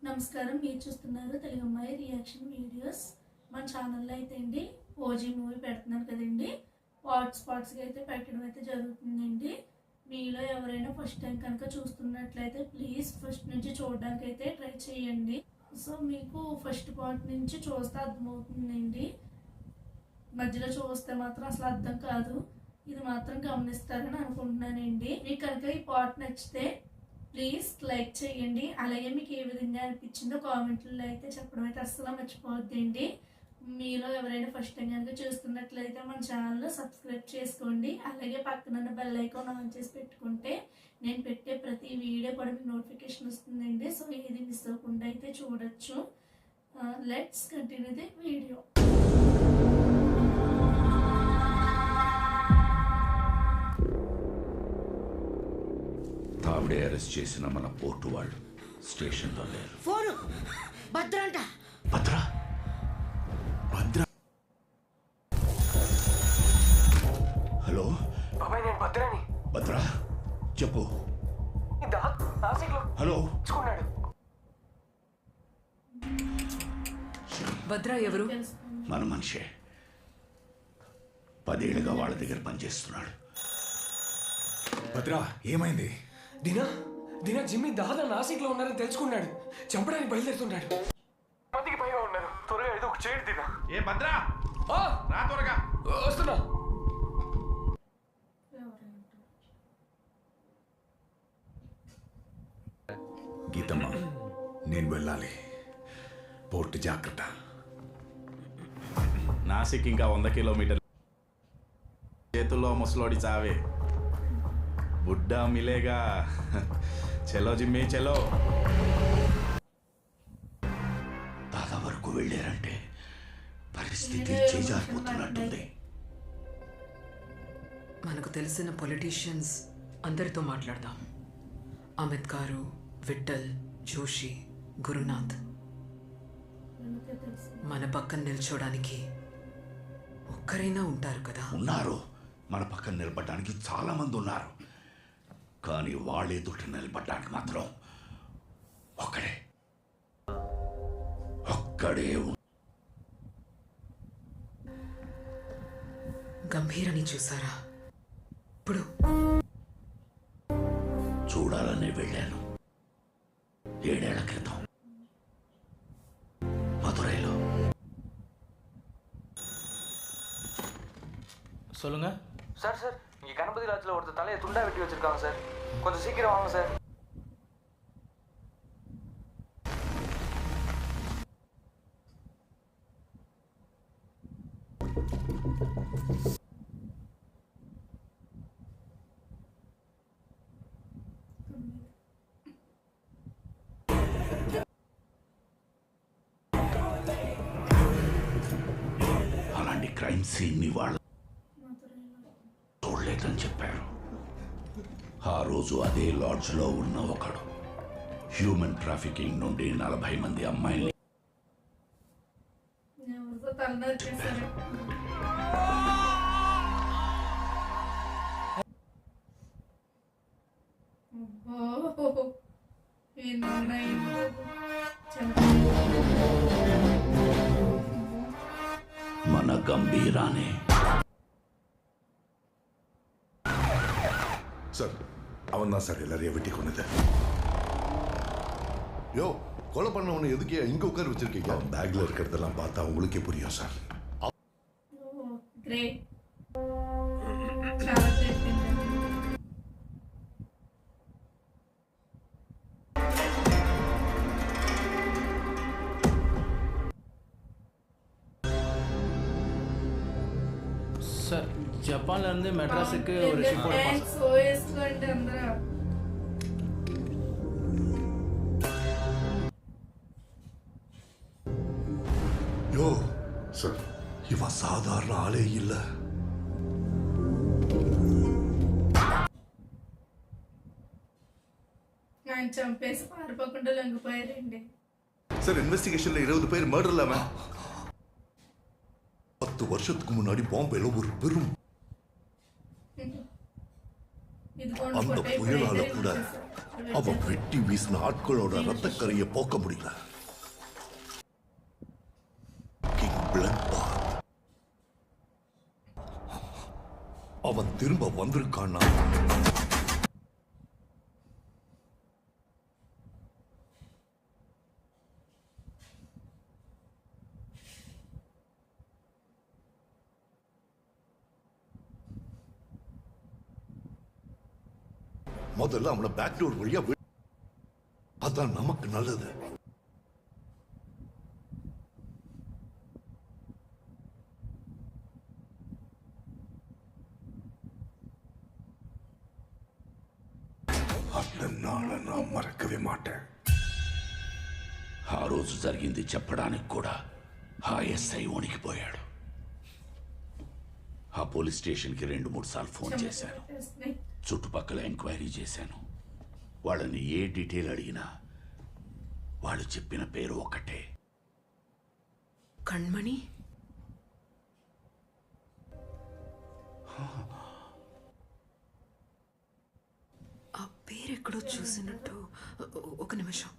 నమస్కారం, మీరు చూస్తున్నారు తెలుగు అమ్మాయి రియాక్షన్ వీడియోస్. మన ఛానల్లో అయితే అండి ఓజీ మూవీ పెడుతున్నాను కదండి. పార్ట్స్గా అయితే పెట్టడం అయితే జరుగుతుందండి. మీలో ఎవరైనా ఫస్ట్ టైం కనుక చూస్తున్నట్లయితే ప్లీజ్ ఫస్ట్ నుంచి చూడడానికి అయితే ట్రై చేయండి. సో మీకు ఫస్ట్ పార్ట్ నుంచి చూస్తే అర్థమవుతుందండి. మధ్యలో చూస్తే మాత్రం అసలు అర్థం కాదు. ఇది మాత్రం గమనిస్తారని అనుకుంటున్నానండి. మీకు కనుక ఈ పార్ట్ నచ్చితే ప్లీజ్ లైక్ చేయండి. అలాగే మీకు ఏ విధంగా అనిపించిందో కామెంట్లో అయితే చెప్పడం అయితే అస్సలు మర్చిపోవద్దండి. మీలో ఎవరైనా ఫస్ట్ టైం కనుక చూస్తున్నట్లయితే మన ఛానల్ సబ్స్క్రైబ్ చేసుకోండి. అలాగే పక్కన బెల్ ఐకాన్ ఆన్ చేసి పెట్టుకుంటే నేను పెట్టే ప్రతి వీడియో కూడా మీకు నోటిఫికేషన్ వస్తుందండి. సో ఏది మిస్ అవ్వకుండా అయితే చూడొచ్చు. Let's continue the video. ఆవిడే అరెస్ట్ చేసిన మన పోర్టు వాళ్ళు స్టేషన్లో లేరు. ఫోను భద్ర అంట. భద్ర భద్ర హలో బాబాయ్, నేను భద్రాని. భద్ర చెప్పు. హలో చూసుకున్నాడు. భద్ర ఎవరు? మన మనిషే. 10 ఏళ్ళుగా వాళ్ళ దగ్గర పనిచేస్తున్నాడు. భద్ర ఏమైంది? దినా జిమ్మి దాదా నాసిక్ లో ఉన్నారని తెలుసుకున్నాడు. చంపడానికి బయలుదేరుతున్నాడు. మందికి పైగా ఉన్నారు. త్వరగా ఏదో ఒక చేయడు దినా. ఏ భద్ర రా త్వరగా. వస్తున్నా. గీతమ్మ, నేను వెళ్ళాలి. పోర్టు జాగ్రత్త. నాసిక్ ఇంకా 100 కిలోమీటర్లు. చేతుల్లో ముసలోడి చావే. బుడ్డా మిలేగా. చలో జిమ్మి చలో. దాదా వరకు వెళ్ళారంటే పరిస్థితి చేజారిపోతున్నట్టుంది. మనకు తెలిసిన పొలిటీషియన్స్ అందరితో మాట్లాడదాం. అమిత్ గారు, విఠల్, జోషి, గురునాథ్. మన పక్కన నిల్చోడానికి ఒక్కరైనా ఉంటారు కదా. ఉన్నారు. మన పక్కన నిలబడడానికి చాలా మంది ఉన్నారు. కానీ వాళ్ళ ఎదుట నిలబడడానికి మాత్రం ఒక్కడే గంభీరని చూసారా? ఇప్పుడు చూడాలని వెళ్ళాను 7 ఏళ్ల క్రితం మధురైలో. சொல்லுங்க சார் இங்கே கணபதி லாட்ஜில் ஒருத்தர் தலையை துண்டா வெட்டி வச்சிருக்காங்க சார். கொஞ்சம் சீக்கிரம் வாங்க சார். అలాంటి క్రైమ్ సీన్ ని వాళ్ళు చూడలేదని చెప్పారు. ఆ రోజు అదే లాడ్జ్లో ఉన్న ఒకడు హ్యూమన్ ట్రాఫికింగ్ నుండి 40 మంది అమ్మాయిల్ని మన గంభీరానే. சார், அவன் தான் சார் எல்லாரையும் வெட்டி கொண்டது. யோ, கொலை பண்ணவனை எதுக்கே இங்க உட்கார வச்சிருக்கீங்க? அவன் பேக்ல இருக்கிறதெல்லாம் பார்த்தா உங்களுக்கே புரியும் சார். சார், ஜப்பான்ல இருந்து மெட்ராஸுக்கு ஒரு ஷிப் யோ சார், இவன் சாதாரண ஆளே இல்ல. ఆయన చంపేసి పారిపోకుండా లొంగిపోయారండి. சார், இன்வெஸ்டிகேஷன்ல 20 பேர் மர்டர் இல்லாம 10 வருஷத்துக்கு முன்னாடி பாம்பேல ஒரு பெரும் அந்த புயலால கூட அவன் வெட்டி வீசின ஆட்களோட ரத்தக்கரையை போக்க முடியல. கிங் பிளட்பாத். அவன் திரும்ப வந்திருக்கானா? முதல்ல அவனை பேக் டோர் வழியா அதான் நமக்கு நல்லது. அந்த நாளை நான் మరకవే మాటేన్. ఆ రోజు జరిగింది చెప్పడానికి కూడా ఆ ఎస్ఐ వణికిపోయాడు. ఆ పోలీస్ స్టేషన్కి 2-3 సార్లు ఫోన్ చేశాను. చుట్టుపక్కల ఎంక్వైరీ చేశాను. వాళ్ళని ఏ డీటెయిల్ అడిగినా వాళ్ళు చెప్పిన పేరు ఒకటే, కణ్మణి. ఆ పేరు ఎక్కడో చూసినట్టు. ఒక నిమిషం.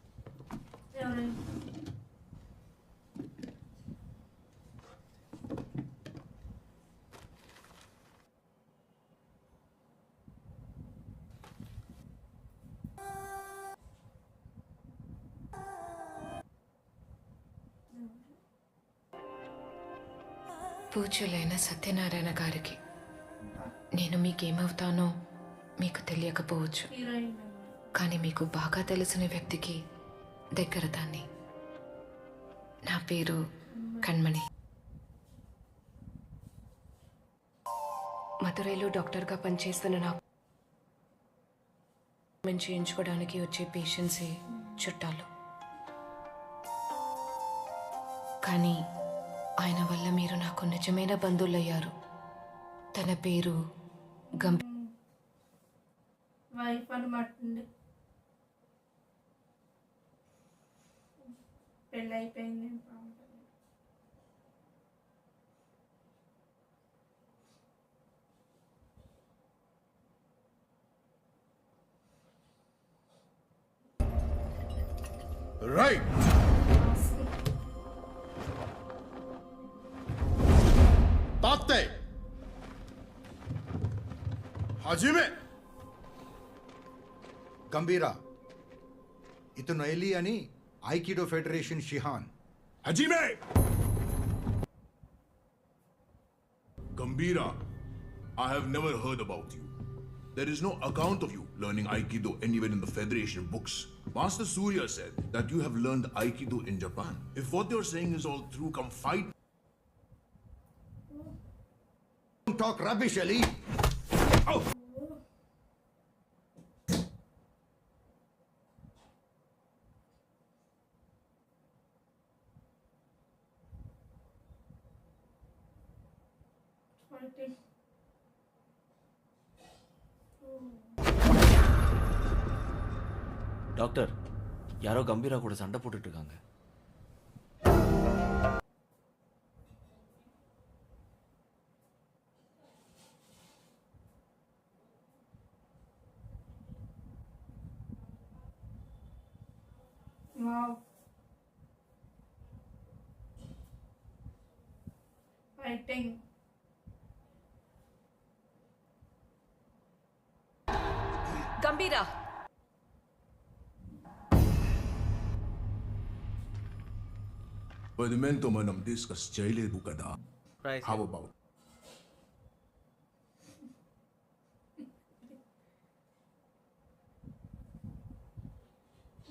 పూజ్యులైన సత్యనారాయణ గారికి నేను మీకేమవుతానో మీకు తెలియకపోవచ్చు, హీరోయిన్ కానీ మీకు బాగా తెలిసిన వ్యక్తికి దగ్గర దాన్ని. నా పేరు కణ్మణి. మదురైలో డాక్టర్గా పనిచేస్తున్న నాకు చేయించుకోవడానికి వచ్చే పేషెంట్సే చుట్టాలు. కానీ ఆయన వల్ల మీరు నాకు నిజమైన బంధువులయ్యారు. తన పేరు వైఫ్ అనమాట. పెళ్ళి అయిపోయింది. రైట్. తాతే హజిమే గంభీరా, ఇతను ఎలి అని Aikido federation shihan. Hajime Gambira, I have never heard about you. There is no account of you learning Aikido anywhere in the Federation books. Master Surya said that you have learned Aikido in Japan. If what you're saying is all true, come fight. Don't talk rubbish, Ali. Oh. Doctor, யாரோ கம்பீரா கூட சண்டை போட்டுட்டு இருக்காங்க. Wow. Fighting. గంభీరా, Pwedemento man ang discuss chaile bukada. Right. How about?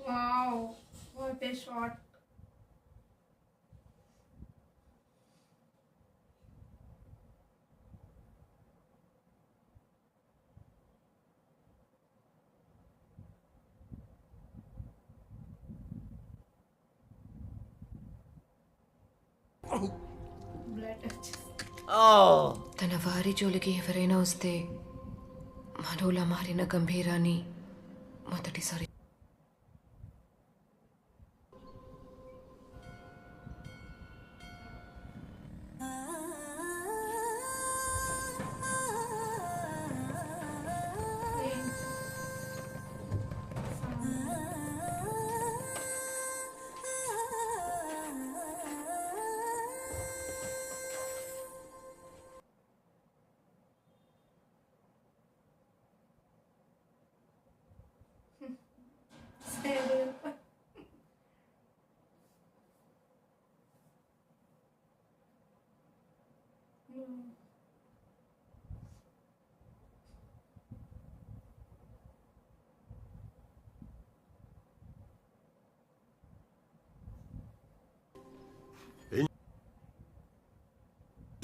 Wow. What a shot. Blood touches. తన వారి జోలికి ఎవరైనా వస్తే మనోలా మారిన గంభీరాని మొదటిసారి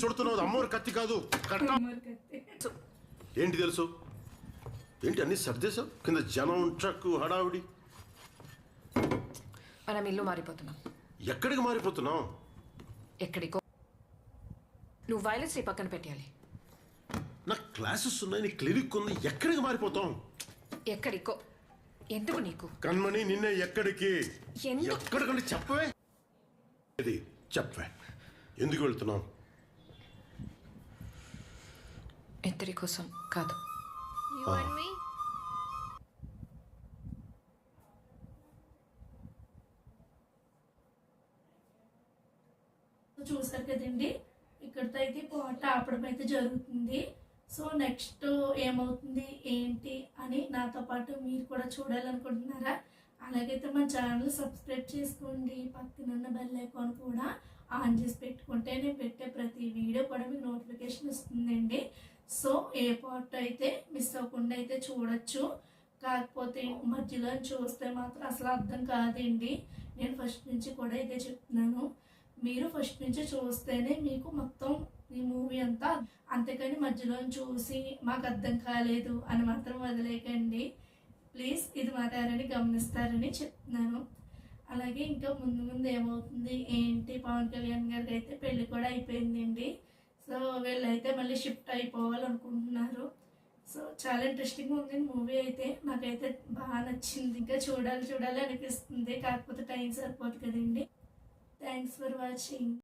చుడుతున్నావు అమ్మోరు కత్తి కాదు కట్ట ఏంటి తెలుసు ఏంటి అన్ని సర్దేశావు కింద జనం ట్రక్ హడావిడి మనం ఇల్లు మారిపోతున్నాం. ఎక్కడికి మారిపోతున్నావు ఎక్కడికో. నువ్వు వైలెన్స్ నీ పక్కన పెట్టాలి. నా క్లాసెస్ ఉన్నాయి నీ క్లినిక్ ఉంది ఎక్కడికి మారిపోతాం ఎక్కడికో. ఎందుకు నీకు? కన్మణి నిన్నే ఎక్కడికి ఎందుకు? ఎక్కడికంటే చెప్పవే ఇది చెప్పవే ఎందుకు వెళ్తున్నావు ఇద్దరి కోసం కాదు. చూసారు కదండి, ఇక్కడితో అయితే పాట ఆపడం అయితే జరుగుతుంది. సో నెక్స్ట్ ఏమవుతుంది ఏంటి అని నాతో పాటు మీరు కూడా చూడాలనుకుంటున్నారా? అలాగైతే మన ఛానల్ సబ్స్క్రైబ్ చేసుకోండి. పక్కనున్న బెల్ ఐకాన్ కూడా ఆన్ చేసి పెట్టుకుంటే నేను పెట్టే ప్రతి వీడియో కూడా మీకు నోటిఫికేషన్ వస్తుందండి. సో ఏ పార్ట్ అయితే మిస్ అవ్వకుండా అయితే చూడొచ్చు. కాకపోతే మధ్యలో చూస్తే మాత్రం అసలు అర్థం కాదండి. నేను ఫస్ట్ నుంచి కూడా ఇదే చెప్తున్నాను. మీరు ఫస్ట్ నుంచి చూస్తేనే మీకు మొత్తం ఈ మూవీ అంతా, అంతేకాని మధ్యలో చూసి మాకు అర్థం కాలేదు అని మాత్రం వదిలేకండి ప్లీజ్. ఇది మాట్లాడని గమనిస్తారని చెప్తున్నాను. అలాగే ఇంకా ముందు ముందు ఏమవుతుంది ఏంటి, పవన్ కళ్యాణ్ గారికి అయితే పెళ్లి కూడా అయిపోయిందండి. సో వీళ్ళైతే మళ్ళీ షిఫ్ట్ అయిపోవాలనుకుంటున్నారు. సో చాలా ఇంట్రెస్టింగ్గా ఉంది మూవీ అయితే. నాకైతే బాగా నచ్చింది. ఇంకా చూడాలి అనిపిస్తుంది. కాకపోతే టైం సరిపోదు కదండి. Thanks for watching.